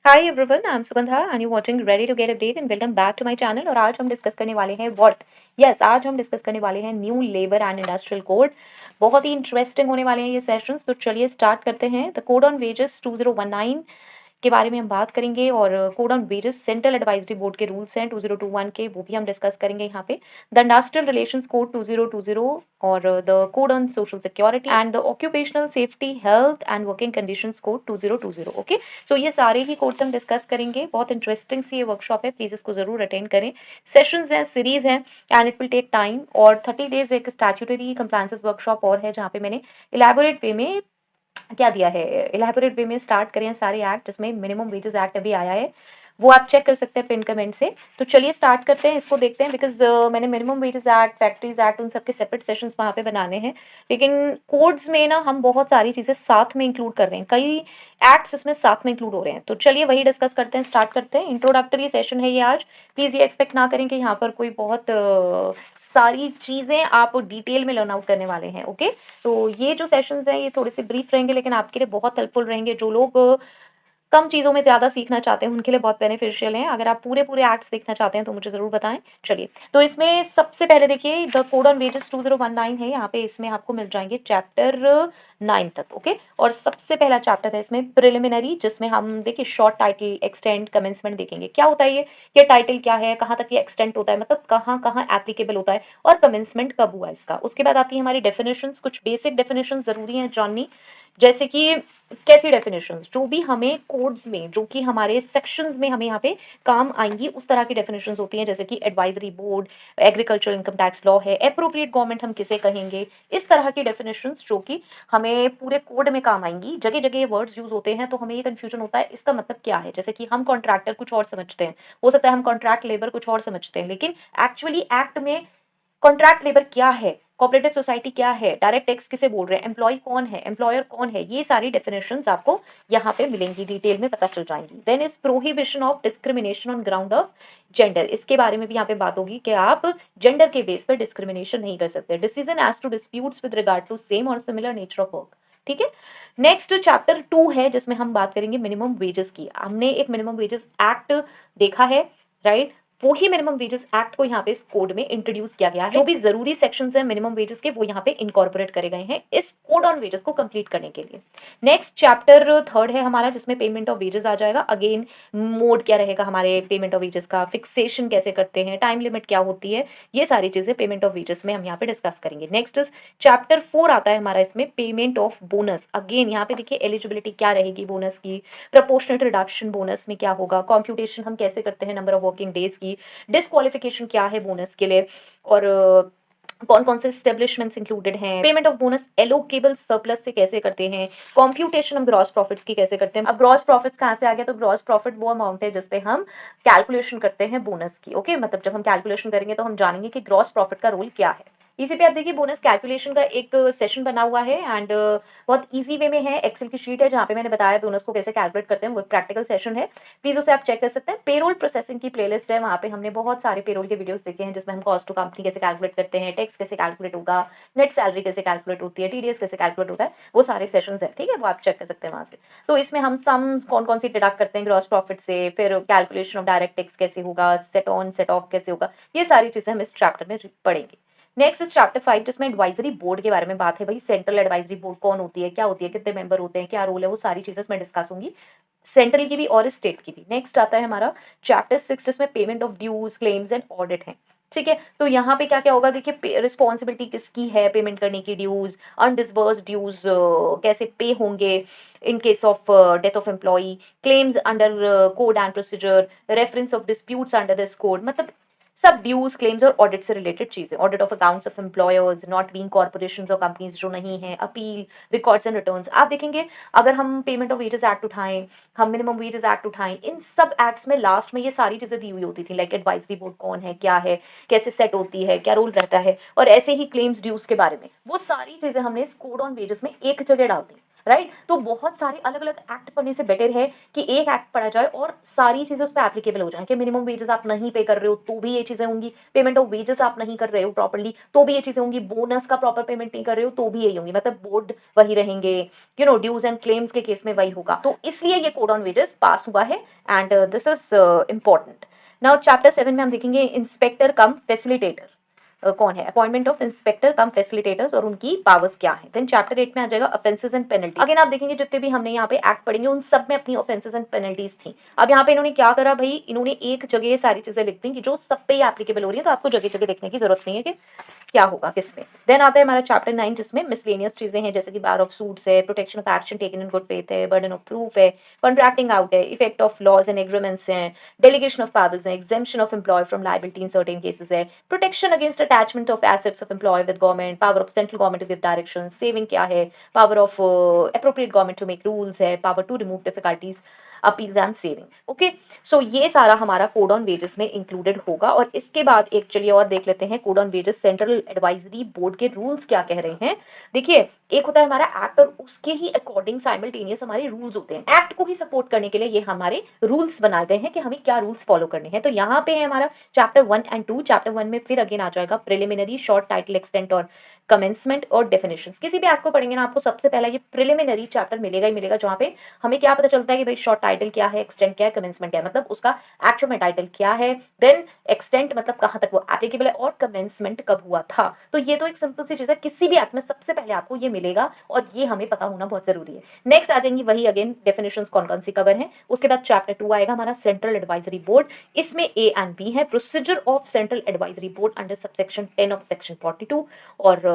Hi everyone, I am Sugandha and you watching ready to get update and welcome back to my channel. और आज हम discuss करने वाले हैं आज हम डिस्कस करने वाले हैं new labour and industrial code. बहुत ही इंटरेस्टिंग होने वाले हैं ये सेशंस, तो चलिए स्टार्ट करते हैं। द कोड ऑन वेजेस 2019 के बारे में हम बात करेंगे और code on wages central advisory board के रूल्स हैं 2021 के, वो भी हम डिस्कस करेंगे यहाँ पे। द इंडस्ट्रियल रिलेशंस कोड 2020 और the code on social security and the occupational safety health and working conditions code 2020। Okay, so ये सारे ही कोड्स हम डिस्कस करेंगे। बहुत इंटरेस्टिंग सी ये वर्कशॉप है, प्लीज इसको जरूर अटेंड करें। सेशंस हैं, सीरीज हैं and it will take time. और 30 डेज एक स्टैट्यूटरी कंप्लायंसेस वर्कशॉप और है जहाँ पे मैंने इलेबोरेट वे में क्या दिया है, इलेबोरेट वे में स्टार्ट करें सारे एक्ट, जिसमें मिनिमम वेजेस एक्ट अभी आया है, वो आप चेक कर सकते हैं पिन कमेंट से। तो चलिए स्टार्ट करते हैं, इसको देखते हैं। बिकॉज मैंने minimum wages act, factories act, उन सबके सेपरेट सेशंस वहाँ पे बनाने हैं, लेकिन कोड्स में ना हम बहुत सारी चीज़ें साथ में इंक्लूड कर रहे हैं, कई एक्ट्स इसमें साथ में इंक्लूड हो रहे हैं। तो चलिए वही डिस्कस करते हैं, स्टार्ट करते हैं। इंट्रोडक्टरी सेशन है ये आज। प्लीज़ ये एक्सपेक्ट ना करें कि यहाँ पर कोई बहुत सारी चीज़ें आप डिटेल में लर्न आउट करने वाले हैं। ओके, तो ये जो सेशंस हैं ये थोड़े से ब्रीफ रहेंगे, लेकिन आपके लिए बहुत हेल्पफुल रहेंगे। जो लोग कम चीज़ों में ज़्यादा सीखना चाहते हैं उनके लिए बहुत बेनिफिशियल हैं। अगर आप पूरे एक्ट्स देखना चाहते हैं तो मुझे ज़रूर बताएं। चलिए, तो इसमें सबसे पहले देखिए द कोड ऑन वेजेस 2019 है यहाँ पे। इसमें आपको मिल जाएंगे चैप्टर 9 तक। ओके, और सबसे पहला चैप्टर है इसमें प्रिलिमिनरी, जिसमें हम देखिए शॉर्ट टाइटल, एक्सटेंड, कमेंसमेंट देखेंगे। क्या होता है ये टाइटल क्या है, कहाँ तक ये एक्सटेंड होता है, मतलब कहाँ कहाँ एप्लीकेबल होता है, और कमेंसमेंट कब हुआ इसका। उसके बाद आती है हमारी डेफिनेशंस। कुछ बेसिक डेफिनेशंस जरूरी हैं जाननी, जैसे कि कैसी डेफिनेशंस जो भी हमें कोड्स में, जो कि हमारे सेक्शंस में हमें यहाँ पे काम आएंगी, उस तरह की डेफिनेशंस होती हैं। जैसे कि advisory board, agriculture income tax law है, एप्रोप्रिएट गवर्नमेंट हम किसे कहेंगे, इस तरह की डेफिनेशंस जो कि हमें पूरे कोड में काम आएंगी। जगह जगह ये वर्ड्स यूज होते हैं तो हमें ये कंफ्यूजन होता है इसका मतलब क्या है। जैसे कि हम कॉन्ट्रैक्टर कुछ और समझते हैं, हो सकता है हम कॉन्ट्रैक्ट लेबर कुछ और समझते हैं, लेकिन एक्चुअली एक्ट में कॉन्ट्रैक्ट लेबर क्या है, कोऑपरेटिव सोसाइटी क्या है, डायरेक्ट टैक्स किसे बोल रहे हैं, एम्प्लॉय कौन है, एम्प्लॉयर कौन है, ये सारी डेफिनेशंस आपको यहाँ पे मिलेंगी, डिटेल में पता चल जाएंगी। Then is prohibition of discrimination on ground of gender. इसके बारे में भी यहाँ पे बात होगी कि आप जेंडर के बेस पर डिस्क्रिमिनेशन नहीं कर सकते। Decision as to disputes with regard to same और सिमिलर नेचर ऑफ वर्क। ठीक है, नेक्स्ट चैप्टर 2 है जिसमें हम बात करेंगे मिनिमम वेजेस की। हमने एक मिनिमम वेजेस एक्ट देखा है, राइट? वो ही मिनिमम वेजेस एक्ट को यहाँ पे इस कोड में इंट्रोड्यूस किया गया है। जो भी जरूरी सेक्शंस हैं मिनिमम वेजेस के, वो यहाँ पे इनकॉर्पोरेट करे गए हैं इस कोड ऑन वेजेस को कंप्लीट करने के लिए। नेक्स्ट चैप्टर 3 है हमारा, जिसमें पेमेंट ऑफ वेजेस आ जाएगा। अगेन मोड क्या रहेगा हमारे पेमेंट ऑफ वेजेस का, फिक्सेशन कैसे करते हैं, टाइम लिमिट क्या होती है, ये सारी चीजें पेमेंट ऑफ वेजेस में हम यहाँ पे डिस्कस करेंगे। नेक्स्ट चैप्टर 4 आता है हमारा, इसमें पेमेंट ऑफ बोनस। अगेन यहाँ पे देखिए एलिजिबिलिटी क्या रहेगी बोनस की, प्रपोर्शनेट रिडक्शन बोनस में क्या होगा, कॉम्प्यूटेशन हम कैसे करते हैं नंबर ऑफ वर्किंग डेज की, डिस्क्वालिफिकेशन क्या है बोनस के लिए, और कौन कौन से स्टेब्लिशमेंट्स इंक्लूडेड हैं, payment of bonus allocable surplus से कैसे करते हैं, कॉम्प्यूटेशन हम ग्रॉस प्रॉफिट्स की कैसे करते हैं। अब ग्रॉस प्रॉफिट्स कहाँ से आ गया, तो ग्रॉस प्रॉफिट वो अमाउंट है जिसपे हम कैलकुलेशन करते हैं बोनस की। ओके, मतलब जब हम कैलकुलेशन करेंगे तो हम जानेंगे कि ग्रॉस प्रॉफिट का रोल क्या है। इसी पे आप देखिए बोनस कैलकुलेशन का एक सेशन बना हुआ है एंड बहुत इजी वे में है, एक्सेल की शीट है जहाँ पे मैंने बताया बोनस को कैसे कैलकुलेट करते हैं, वो प्रैक्टिकल सेशन है, प्लीज उसे आप चेक कर सकते हैं। पेरोल प्रोसेसिंग की प्लेलिस्ट है, वहाँ पे हमने बहुत सारे पेरोल के वीडियोस देखे हैं, जिसमें हम कॉस्ट टू कंपनी कैसे कैलकुलेट करते हैं, टैक्स कैसे कैलकुलेट होगा, नेट सैलरी कैसे कैलकुलेट होती है, टीडीएस कैसे कैलकुलेट होता है, वो सारे सेशंस हैं। ठीक है, वो आप चेक कर सकते हैं वहाँ से। तो इसमें हम सम्स कौन कौन सी डिडक्ट करते हैं ग्रॉस प्रॉफिट से, फिर कैलकुलेशन ऑफ डायरेक्ट टैक्स कैसे होगा, सेट ऑन सेट ऑफ कैसे होगा, ये सारी चीजें हम इस चैप्टर में पढ़ेंगे। नेक्स्ट इज चैप्टर 5, जिसमें एडवाइजरी बोर्ड के बारे में बात है। भाई सेंट्रल एडवाइजरी बोर्ड कौन होती है, क्या होती है, कितने मेंबर होते हैं, क्या रोल है, वो सारी चीजें मैं डिस्कस होंगी, सेंट्रल की भी और स्टेट की भी। नेक्स्ट आता है हमारा चैप्टर 6, जिसमें payment of dues, claims and audit है। ठीक है, तो यहाँ पे क्या क्या होगा देखिए, रिस्पॉन्सिबिलिटी किसकी है पेमेंट करने की, ड्यूज, अनडिसबर्स्ड ड्यूज कैसे पे होंगे in case of death of employee, claims under code and procedure, reference of disputes under this code, मतलब सब ड्यूज, क्लेम्स और ऑडिट से रिलेटेड चीजें, audit of accounts of employers not being corporations और companies जो नहीं है, अपील, रिकॉर्ड्स एंड रिटर्न्स। आप देखेंगे अगर हम पेमेंट ऑफ वेजेस एक्ट उठाएं, हम मिनिमम वेजेस एक्ट उठाएं, इन सब एक्ट्स में लास्ट में ये सारी चीजें दी हुई होती थी, लाइक एडवाइजरी बोर्ड कौन है, क्या है, कैसे सेट होती है, क्या रोल रहता है, और ऐसे ही क्लेम्स ड्यूज के बारे में वो सारी चीजें हमने इस कोड ऑन वेजेस में एक जगह डाल दी। राइट। तो बहुत सारे अलग अलग एक्ट पढ़ने से बेटर है कि एक एक्ट पढ़ा जाए और सारी चीजें उस पर एप्लीकेबल हो जाए कि मिनिमम वेजेस आप नहीं पे कर रहे हो तो भी ये चीजें होंगी, पेमेंट ऑफ वेजेस आप नहीं कर रहे हो प्रॉपरली तो भी ये चीजें होंगी, बोनस का प्रॉपर पेमेंट नहीं कर रहे हो तो भी यही होंगी, मतलब बोर्ड वही रहेंगे, ड्यूज एंड क्लेम्स के केस में वही होगा। तो इसलिए ये कोड ऑन वेजेस पास हुआ है and this is important. Now chapter 7 में हम देखेंगे इंस्पेक्टर कम फैसिलिटेटर कौन है, appointment of inspector come facilitators और उनकी पावर्स क्या है। देन चैप्टर 8 में आ जाएगा ऑफेंसेस एंड पेनल्टी। अगेन आप देखेंगे जितने भी हमने यहाँ पे एक्ट पढ़ेंगे उन सब में अपनी ऑफेंसेस एंड पेनल्टीज थी। अब यहाँ पे इन्होंने क्या करा भाई, इन्होंने एक जगह ये सारी चीजें लिख दी कि जो सब पे एप्लीकेबल हो रही है, तो आपको जगह जगह देखने की जरूरत नहीं है कि क्या होगा किसमें। देन आता है हमारा चैप्टर 9 जिसमें मिसलेनियस चीजें हैं जैसे कि बार ऑफ सूट्स है, protection of action taken in good faith है, बर्डन ऑफ प्रूफ है, कॉन्ट्रैक्टिंग आउट है, effect of laws and agreements हैं, डेलीगेशन ऑफ पावर्स है, exemption of employ from liability in certain cases है, protection against attachment of assets of employ with government, power of central government to give direction, saving क्या है, power of appropriate government to make rules है, power to remove difficulties appeals and savings. Okay, so ये सारा हमारा code on wages में included होगा। और इसके बाद एक चलिए और देख लेते हैं code on wages central advisory board के रूल्स क्या कह रहे हैं। देखिए, एक होता है हमारा एक्ट और उसके ही अकॉर्डिंग साइमल्टेनियस हमारे रूल्स होते हैं। एक्ट को ही सपोर्ट करने के लिए ये हमारे रूल्स बनाए गए हैं कि हमें क्या रूल्स फॉलो करने हैं। तो यहाँ पे है हमारा चैप्टर 1 एंड 2। चैप्टर 1 में फिर अगेन आ जाएगा प्रिलिमिनरी, शॉर्ट, टाइटल, एक्सटेंट और कमेंसमेंट और डेफिनेशंस। किसी भी एक्ट को पढ़ेंगे ना आपको सबसे पहला ये प्रिलिमिनरी चैप्टर मिलेगा ही मिलेगा, जहाँ पे हमें क्या पता चलता है कि भाई शॉर्ट टाइटल क्या है, एक्सटेंट क्या है, कमेंसमेंट क्या है, मतलब उसका एक्चुअल में टाइटल क्या है, देन एक्सटेंट मतलब कहाँ तक वो एप्लीकेबल है, और कमेंसमेंट कब हुआ था। तो ये तो एक सिंपल सी चीज है, किसी भी एक्ट में सबसे पहले आपको ये मिलेगा और ये हमें पता होना बहुत जरूरी है। नेक्स्ट आ जाएंगी वही अगेन डेफिनेशंस कौन कौन सी कवर है। उसके बाद चैप्टर 2 आएगा हमारा सेंट्रल एडवाइजरी बोर्ड। इसमें ए एंड बी है, procedure of central advisory board under subsection 10 of section 42, और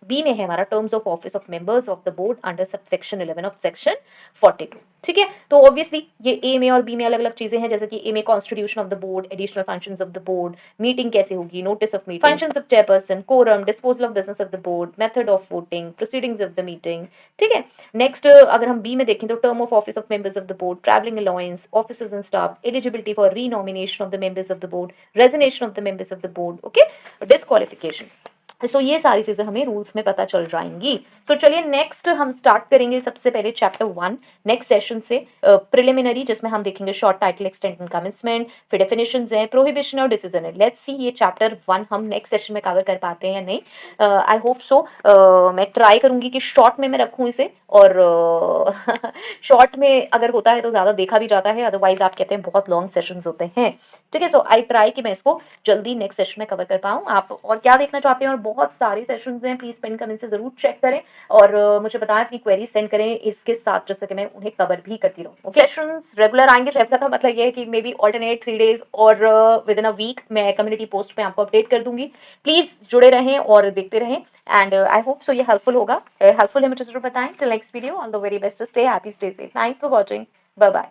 बी में है हमारा terms of office of members of the board under subsection 11 of section 42। ठीक है, तो ऑब्वियसली ये ए में और बी में अलग अलग चीजें हैं, जैसे कि ए में constitution of the board, additional functions of the board, meeting कैसे होगी, notice of meeting, functions of chairperson, quorum, disposal of business of the board, method of voting, proceedings of the meeting. ठीक है, next अगर हम B में देखें तो term of office of members of the board, travelling allowance, officers and staff, eligibility for renomination of the members of the board, resignation of the members of the board, okay, disqualification. So ये सारी चीजें हमें rules में पता चल जाएंगी। तो चलिए नेक्स्ट हम स्टार्ट करेंगे सबसे पहले चैप्टर 1 नेक्स्ट सेशन से, प्रिलिमिनरी, जिसमें हम देखेंगे short, title, extent and commencement, फिर डेफिनेशंस हैं, प्रोहिबिशन और डिसीजन है। लेट्स सी ये चैप्टर 1 हम नेक्स्ट सेशन में कवर कर पाते हैं या नहीं। I hope so. मैं ट्राई करूंगी कि शॉर्ट में मैं रखूं इसे, और शॉर्ट में अगर होता है तो ज्यादा देखा भी जाता है, अदरवाइज आप कहते हैं बहुत लॉन्ग सेशंस होते हैं। ठीक है, सो आई ट्राई कि मैं इसको जल्दी नेक्स्ट सेशन में कवर कर पाऊँ। आप और क्या देखना चाहते हैं, और बहुत सारे सेशंस हैं, प्लीज पेन कमेंट से जरूर चेक करें और मुझे बताएं, अपनी क्वेरी सेंड करें इसके साथ, जैसे कि मैं उन्हें कवर भी करती रहूँ। सेशंस रेगुलर आएंगे, रेगुलर का मतलब ये है कि मे बी ऑल्टरनेट 3 डेज और विद इन अ वीक मैं कम्युनिटी पोस्ट पे आपको अपडेट कर दूंगी। प्लीज जुड़े रहें और देखते रहें, एंड आई होप सो ये हेल्पफुल होगा। हेल्पफुल है मुझे जरूर बताएं। Till next video, all the very best, stay happy, stay safe, thanks for watching, bye bye.